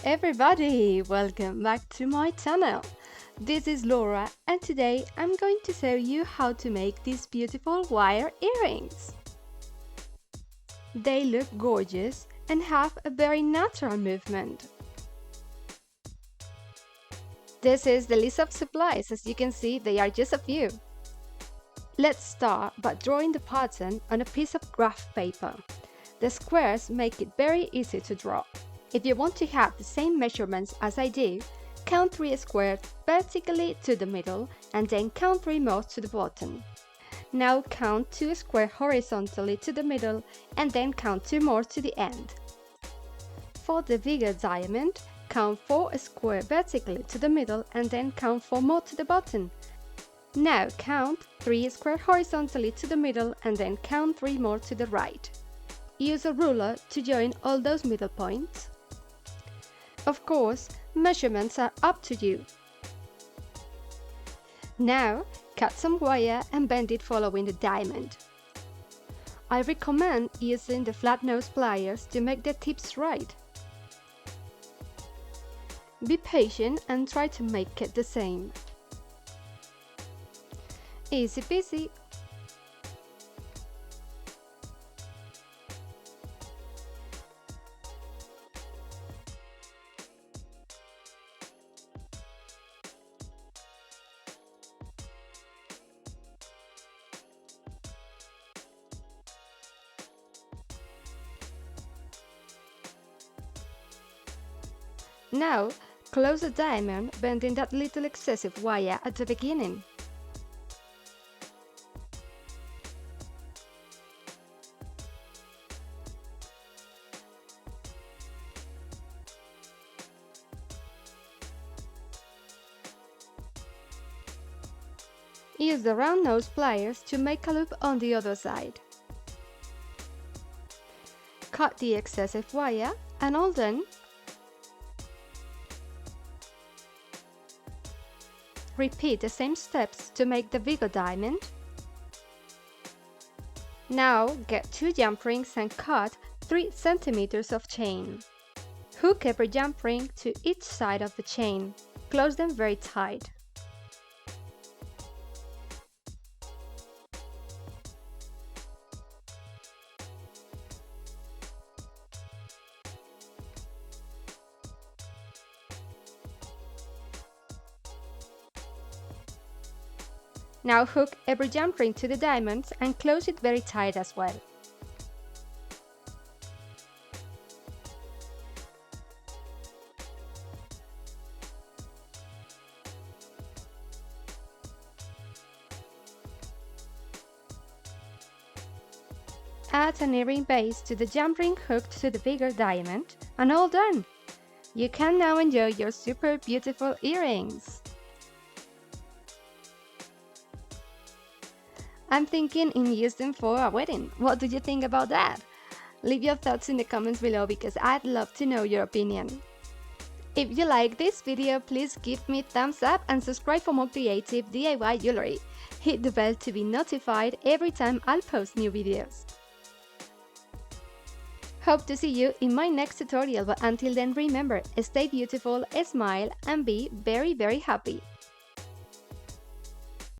everybody, welcome back to my channel. This is Laura and today I'm going to show you how to make these beautiful wire earrings. They look gorgeous and have a very natural movement. This is the list of supplies. As you can see, they are just a few. Let's start by drawing the pattern on a piece of graph paper. The squares make it very easy to draw. If you want to have the same measurements as I do, count 3 squares vertically to the middle and then count 3 more to the bottom. Now count 2 squares horizontally to the middle and then count 2 more to the end. For the bigger diamond, count 4 squares vertically to the middle and then count 4 more to the bottom. Now count 3 squares horizontally to the middle and then count 3 more to the right. Use a ruler to join all those middle points. Of course, measurements are up to you. Now, cut some wire and bend it following the diamond. I recommend using the flat nose pliers to make the tips right. Be patient and try to make it the same. Easy peasy. Now, close the diamond, bending that little excessive wire at the beginning. Use the round nose pliers to make a loop on the other side. Cut the excessive wire and all done. Repeat the same steps to make the bigger diamond. Now get 2 jump rings and cut 3 centimeters of chain. Hook every jump ring to each side of the chain. Close them very tight. Now hook every jump ring to the diamonds and close it very tight as well. Add an earring base to the jump ring hooked to the bigger diamond, and all done! You can now enjoy your super beautiful earrings! I'm thinking in use them for a wedding. What do you think about that? Leave your thoughts in the comments below because I'd love to know your opinion. If you like this video, please give me a thumbs up and subscribe for more creative DIY jewelry. Hit the bell to be notified every time I'll post new videos. Hope to see you in my next tutorial, but until then remember, stay beautiful, smile and be very happy.